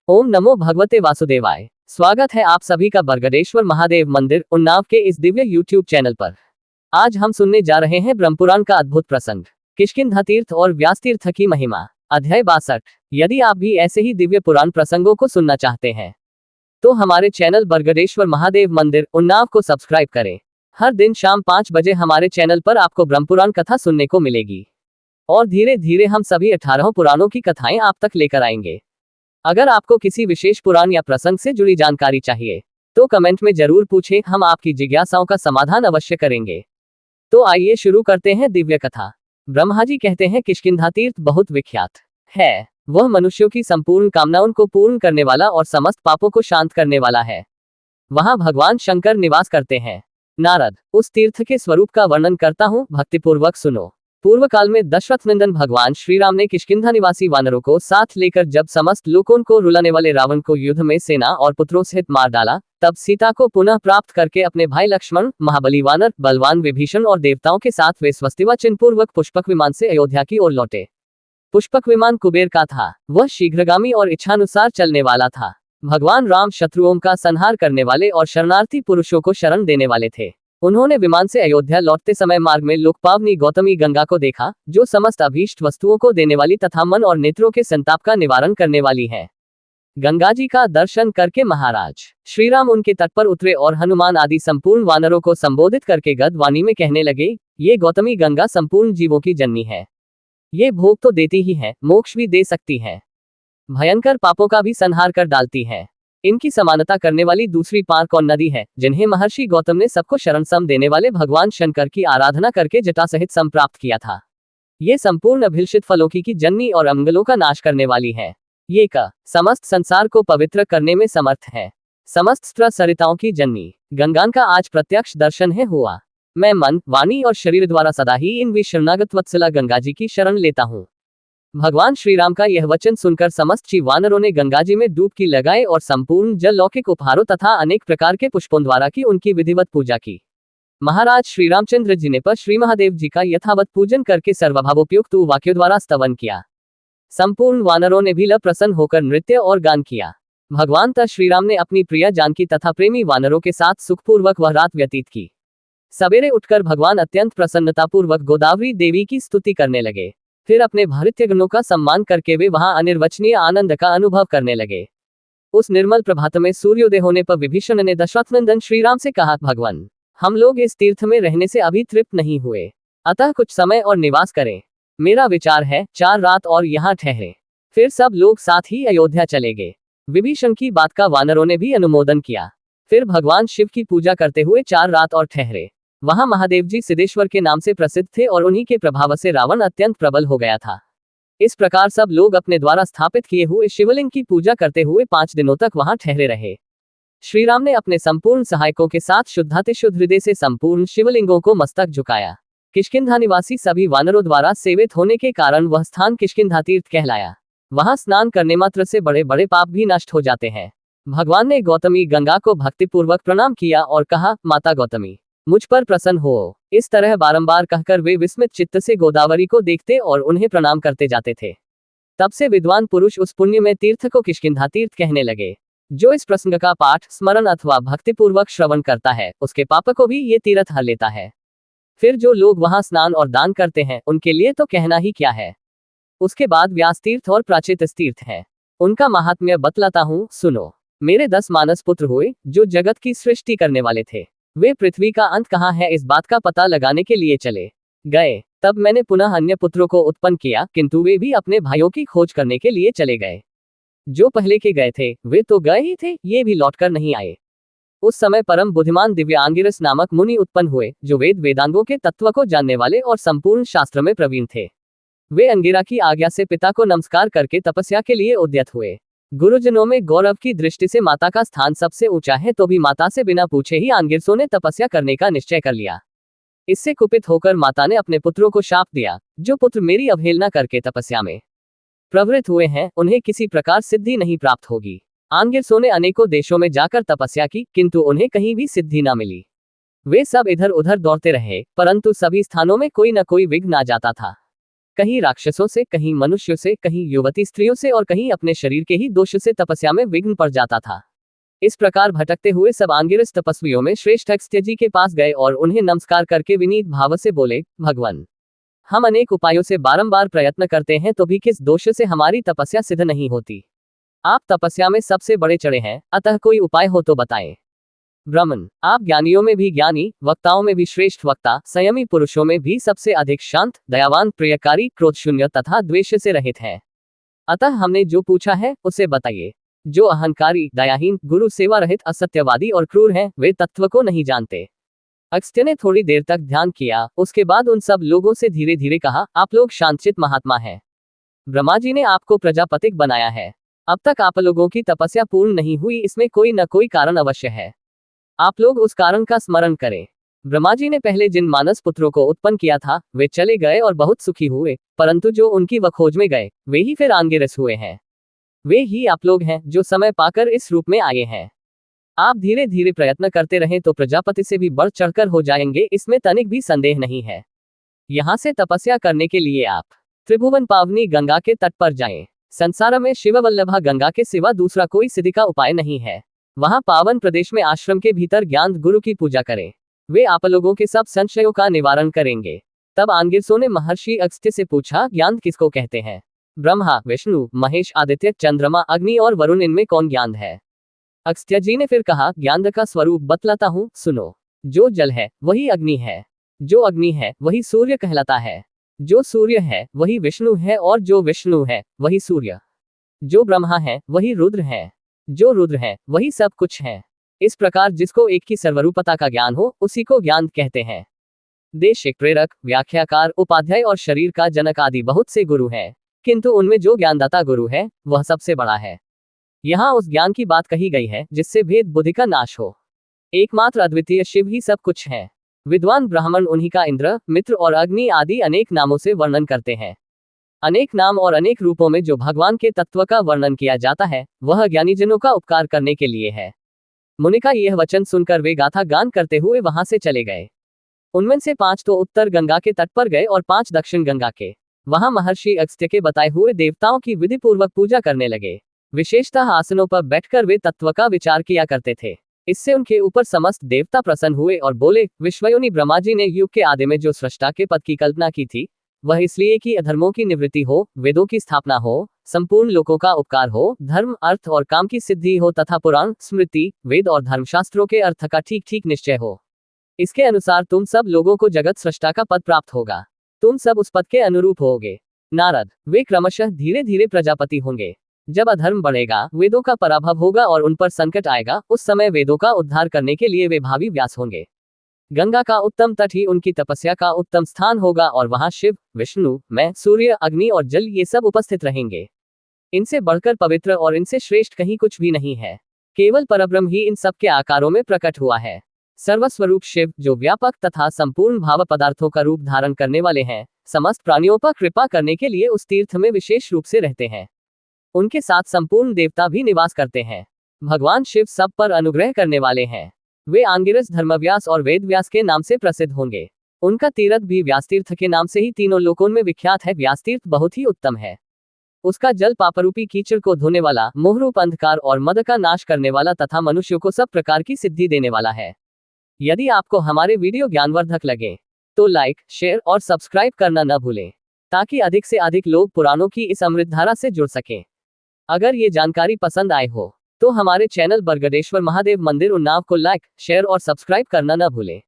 ओम नमो भगवते वासुदेवाय। स्वागत है आप सभी का बरगदेश्वर महादेव मंदिर उन्नाव के इस दिव्य यूट्यूब चैनल पर। आज हम सुनने जा रहे हैं ब्रह्मपुराण का अद्भुत प्रसंग, किष्किंधा तीर्थ और व्यास तीर्थ की महिमा, अध्याय 62। यदि आप भी ऐसे ही दिव्य पुराण प्रसंगों को सुनना चाहते हैं तो हमारे चैनल बरगदेश्वर महादेव मंदिर उन्नाव को सब्सक्राइब करें। हर दिन शाम 5 बजे हमारे चैनल पर आपको ब्रह्मपुराण कथा सुनने को मिलेगी और धीरे धीरे हम सभी 18 पुराणों की कथाएं आप तक लेकर आएंगे। अगर आपको किसी विशेष पुराण या प्रसंग से जुड़ी जानकारी चाहिए तो कमेंट में जरूर पूछें, हम आपकी जिज्ञासाओं का समाधान अवश्य करेंगे। तो आइए शुरू करते हैं दिव्य कथा। ब्रह्मा जी कहते हैं, किष्किंधा तीर्थ बहुत विख्यात है। वह मनुष्यों की संपूर्ण कामनाओं को पूर्ण करने वाला और समस्त पापों को शांत करने वाला है। वहां भगवान शंकर निवास करते हैं। नारद, उस तीर्थ के स्वरूप का वर्णन करता हूँ, भक्तिपूर्वक सुनो। पूर्व काल में दशरथ नंदन भगवान श्री राम ने किष्किंधा निवासी वानरों को साथ लेकर जब समस्त लोकों को रुलाने वाले रावण को युद्ध में सेना और पुत्रों सहित मार डाला, तब सीता को पुनः प्राप्त करके अपने भाई लक्ष्मण, महाबली वानर, बलवान विभीषण और देवताओं के साथ वे स्वस्तिवा चिन्ह पूर्वक पुष्पक विमान से अयोध्या की ओर लौटे। पुष्पक विमान कुबेर का था। वह शीघ्रगामी और इच्छानुसार चलने वाला था। भगवान राम शत्रुओं का संहार करने वाले और शरणार्थी पुरुषों को शरण देने वाले थे। उन्होंने विमान से अयोध्या लौटते समय मार्ग में लोकपावनी गौतमी गंगा को देखा, जो समस्त अभीष्ट वस्तुओं को देने वाली तथा मन और नेत्रों के संताप का निवारण करने वाली है। गंगा जी का दर्शन करके महाराज श्री राम उनके तट पर उतरे और हनुमान आदि संपूर्ण वानरों को संबोधित करके गद्य वाणी में कहने लगे, ये गौतमी गंगा संपूर्ण जीवों की जननी है। ये भोग तो देती ही है, मोक्ष भी दे सकती है, भयंकर पापों का भी संहार कर डालती है। इनकी समानता करने वाली दूसरी पार कौन नदी है, जिन्हें महर्षि गौतम ने सबको शरण सम देने वाले भगवान शंकर की आराधना करके जटा सहित सम प्राप्त किया था। ये संपूर्ण अभिलषित फलों की जननी और अमंगलों का नाश करने वाली है। ये का समस्त संसार को पवित्र करने में समर्थ है। समस्त स्त्र सरिताओं की जननी गंगा का आज प्रत्यक्ष दर्शन है हुआ। मैं मन, वाणी और शरीर द्वारा सदा ही इन विशरणागत वत्सला गंगा जी की शरण लेता हूँ। भगवान श्री राम का यह वचन सुनकर समस्त शिव वानरों ने गंगा जी में डुबकी लगाए और संपूर्ण जल लौकिक उपहारों तथा अनेक प्रकार के पुष्पों द्वारा की उनकी विधिवत पूजा की। महाराज श्री रामचंद्र जी ने पर श्री महादेव जी का यथावत पूजन करके सर्वभावोपयुक्त वाक्यों द्वारा स्तवन किया। संपूर्ण वानरों ने भी प्रसन्न होकर नृत्य और गान किया। भगवान त श्री राम ने अपनी प्रिया जानकी तथा प्रेमी वानरों के साथ सुखपूर्वक वह रात व्यतीत की। सवेरे उठकर भगवान अत्यंत प्रसन्नतापूर्वक गोदावरी देवी की स्तुति करने लगे। फिर अपने भृत्यगणों का सम्मान करके वे वहां अनिर्वचनीय आनंद का अनुभव करने लगे। उस निर्मल प्रभात में सूर्योदय होने पर विभीषण ने दशरथ नंदन श्री राम से कहा, भगवान, हम लोग इस तीर्थ में रहने से अभी तृप्त नहीं हुए, अतः कुछ समय और निवास करें। मेरा विचार है 4 रात और यहाँ ठहरे, फिर सब लोग साथ ही अयोध्या चले गए। विभीषण की बात का वानरों ने भी अनुमोदन किया। फिर भगवान शिव की पूजा करते हुए 4 रात और ठहरे। वहां महादेव जी सिद्धेश्वर के नाम से प्रसिद्ध थे और उन्हीं के प्रभाव से रावण अत्यंत प्रबल हो गया था। इस प्रकार सब लोग अपने द्वारा स्थापित किए हुए शिवलिंग की पूजा करते हुए 5 दिनों तक वहां ठहरे रहे। श्री राम ने अपने संपूर्ण सहायकों के साथ शुद्धातिशुद्ध हृदय से संपूर्ण शिवलिंगों को मस्तक झुकाया। किष्किंधा निवासी सभी वानरों द्वारा सेवित होने के कारण वह स्थान किष्किंधा तीर्थ कहलाया। वहां स्नान करने मात्र से बड़े बड़े पाप भी नष्ट हो जाते हैं। भगवान ने गौतमी गंगा को भक्तिपूर्वक प्रणाम किया और कहा, माता गौतमी, मुझ पर प्रसन्न हो। इस तरह बारंबार कहकर वे विस्मित चित्त से गोदावरी को देखते और उन्हें प्रणाम करते जाते थे। तब से विद्वान पुरुष उस पुण्य में तीर्थ को किष्किंधा तीर्थ कहने लगे। जो इस प्रसंग का पाठ, स्मरण अथवा भक्तिपूर्वक श्रवण करता है, उसके पाप को भी ये तीर्थ हर लेता है। फिर जो लोग वहां स्नान और दान करते हैं, उनके लिए तो कहना ही क्या है। उसके बाद व्यास तीर्थ और प्राचेत तीर्थ है। उनका महात्म्य बतलाता हूँ, सुनो। मेरे 10 मानस पुत्र हुए, जो जगत की सृष्टि करने वाले थे। वे पृथ्वी का अंत कहाँ है इस बात का पता लगाने के लिए चले गए। तब मैंने पुनः अन्य पुत्रों को उत्पन्न किया, किंतु वे भी अपने भाइयों की खोज करने के लिए चले गए। जो पहले के गए थे वे तो गए ही थे, ये भी लौटकर नहीं आए। उस समय परम बुद्धिमान दिव्य आंगिरस नामक मुनि उत्पन्न हुए, जो वेद वेदांगों के तत्व को जानने वाले और संपूर्ण शास्त्र में प्रवीण थे। वे अंगिरा की आज्ञा से पिता को नमस्कार करके तपस्या के लिए उद्यत हुए। गुरुजनों में गौरव की दृष्टि से माता का स्थान सबसे ऊंचा है, तो भी माता से बिना पूछे ही आंगिरसों ने तपस्या करने का निश्चय कर लिया। इससे कुपित होकर माता ने अपने पुत्रों को शाप दिया, जो पुत्र मेरी अवहेलना करके तपस्या में प्रवृत्त हुए हैं, उन्हें किसी प्रकार सिद्धि नहीं प्राप्त होगी। आंगिरसों ने अनेकों देशों में जाकर तपस्या की, किंतु उन्हें कहीं भी सिद्धि न मिली। वे सब इधर उधर दौड़ते रहे, परंतु सभी स्थानों में कोई न कोई विघ्न आ जाता था। कहीं राक्षसों से, कहीं मनुष्यों से, कहीं युवती स्त्रियों से और कहीं अपने शरीर के ही दोष से तपस्या में विघ्न पड़ जाता था। इस प्रकार भटकते हुए सब आंगिरस तपस्वियों में श्रेष्ठ अगस्त्य जी के पास गए और उन्हें नमस्कार करके विनीत भाव से बोले, भगवान, हम अनेक उपायों से बारंबार प्रयत्न करते हैं तो भी किस दोष से हमारी तपस्या सिद्ध नहीं होती। आप तपस्या में सबसे बड़े चढ़े हैं, अतः कोई उपाय हो तो बताएं। ब्राह्मण, आप ज्ञानियों में भी ज्ञानी, वक्ताओं में भी श्रेष्ठ वक्ता, संयमी पुरुषों में भी सबसे अधिक शांत, दयावान, प्रियकारी, क्रोध शून्य तथा द्वेष से रहित हैं। अतः हमने जो पूछा है उसे बताइए। जो अहंकारी, दयाहीन, गुरु सेवा रहित, असत्यवादी और क्रूर हैं, वे तत्व को नहीं जानते। अगस्त्य ने थोड़ी देर तक ध्यान किया, उसके बाद उन सब लोगों से धीरे धीरे कहा, आप लोग शांतचित्त महात्मा हैं। ब्रह्मा जी ने आपको प्रजापतिक बनाया है। अब तक आप लोगों की तपस्या पूर्ण नहीं हुई, इसमें कोई न कोई कारण अवश्य है। आप लोग उस कारण का स्मरण करें। ब्रह्मा जी ने पहले जिन मानस पुत्रों को उत्पन्न किया था वे चले गए और बहुत सुखी हुए, परंतु जो उनकी खोज में गए वे ही फिर आंगिरस हुए हैं। वे ही आप लोग हैं जो समय पाकर इस रूप में आए हैं। आप धीरे धीरे प्रयत्न करते रहें तो प्रजापति से भी बढ़ चढ़कर हो जाएंगे, इसमें तनिक भी संदेह नहीं है। यहाँ से तपस्या करने के लिए आप त्रिभुवन पावनी गंगा के तट पर जाएं। संसार में शिववल्लभा गंगा के सिवा दूसरा कोई सिद्धि का उपाय नहीं है। वहां पावन प्रदेश में आश्रम के भीतर ज्ञान गुरु की पूजा करें। वे आप लोगों के सब संशयों का निवारण करेंगे। तब आंगिरसों ने महर्षि अगस्त्य से पूछा, ज्ञान किसको कहते हैं? ब्रह्मा, विष्णु, महेश, आदित्य, चंद्रमा, अग्नि और वरुण, इनमें कौन ज्ञान है? अगस्त्य जी ने फिर कहा, ज्ञान का स्वरूप बतलाता हूँ, सुनो। जो जल है वही अग्नि है, जो अग्नि है वही सूर्य कहलाता है, जो सूर्य है वही विष्णु है और जो विष्णु है वही सूर्य, जो ब्रह्मा है वही रुद्र है, जो रुद्र है वही सब कुछ है। इस प्रकार जिसको एक की सर्वरूपता का ज्ञान हो उसी को ज्ञान कहते हैं। देशिक, प्रेरक, व्याख्याकार, उपाध्याय और शरीर का जनक आदि बहुत से गुरु हैं, किंतु उनमें जो ज्ञानदाता गुरु है वह सबसे बड़ा है। यहाँ उस ज्ञान की बात कही गई है जिससे भेद बुद्धि का नाश हो। एकमात्र अद्वितीय शिव ही सब कुछ है। विद्वान ब्राह्मण उन्हीं का इंद्र, मित्र और अग्नि आदि अनेक नामों से वर्णन करते हैं। अनेक नाम और अनेक रूपों में जो भगवान के तत्व का वर्णन किया जाता है वह ज्ञानीजनों का उपकार करने के लिए है। मुनि का यह वचन सुनकर वे गाथा गान करते हुए वहां से चले गए। उनमें से 5 तो उत्तर गंगा के तट पर गए और 5 दक्षिण गंगा के। वहां महर्षि अगस्त्य के बताए हुए देवताओं की विधि पूर्वक पूजा करने लगे। विशेषतः आसनों पर बैठकर वे तत्व का विचार किया करते थे। इससे उनके ऊपर समस्त देवता प्रसन्न हुए और बोले, विश्वयोनि ब्रह्मा जी ने युग के आदि में जो सृष्टा के पद की कल्पना की थी वह इसलिए कि अधर्मों की निवृत्ति हो, वेदों की स्थापना हो, संपूर्ण लोकों का उपकार हो, धर्म, अर्थ और काम की सिद्धि हो तथा पुराण, स्मृति, वेद और धर्मशास्त्रों के अर्थ का ठीक ठीक निश्चय हो। इसके अनुसार तुम सब लोगों को जगत सृष्टा का पद प्राप्त होगा। तुम सब उस पद के अनुरूप होगे। नारद, वे क्रमशः धीरे धीरे प्रजापति होंगे। जब अधर्म बढ़ेगा, वेदों का पराभव होगा और उन पर संकट आएगा, उस समय वेदों का उद्धार करने के लिए वे भावी व्यास होंगे। गंगा का उत्तम तट ही उनकी तपस्या का उत्तम स्थान होगा और वहां शिव, विष्णु, मैं, सूर्य, अग्नि और जल ये सब उपस्थित रहेंगे। इनसे बढ़कर पवित्र और इनसे श्रेष्ठ कहीं कुछ भी नहीं है। केवल परब्रह्म ही इन सब के आकारों में प्रकट हुआ है। सर्वस्वरूप शिव, जो व्यापक तथा संपूर्ण भाव पदार्थों का रूप धारण करने वाले हैं, समस्त प्राणियों पर कृपा करने के लिए उस तीर्थ में विशेष रूप से रहते हैं। उनके साथ संपूर्ण देवता भी निवास करते हैं। भगवान शिव सब पर अनुग्रह करने वाले हैं। वे आंगिरस, धर्मव्यास और वेदव्यास के नाम से प्रसिद्ध होंगे। उनका तीर्थ भी व्यासतीर्थ के नाम से ही तीनों लोकों में विख्यात है। व्यासतीर्थ बहुत ही उत्तम है। उसका जल पापरूपी कीचड़ को धोने वाला, मोहरूप अंधकार और मद का नाश करने वाला तथा मनुष्यों को सब प्रकार की सिद्धि देने वाला है। यदि आपको हमारे वीडियो ज्ञानवर्धक लगे तो लाइक, शेयर और सब्सक्राइब करना न भूलें, ताकि अधिक से अधिक लोग पुराणों की इस अमृतधारा से जुड़ सकें। अगर ये जानकारी पसंद आए हो तो हमारे चैनल बरगदेश्वर महादेव मंदिर उन्नाव को लाइक, शेयर और सब्सक्राइब करना न भूलें।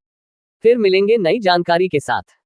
फिर मिलेंगे नई जानकारी के साथ।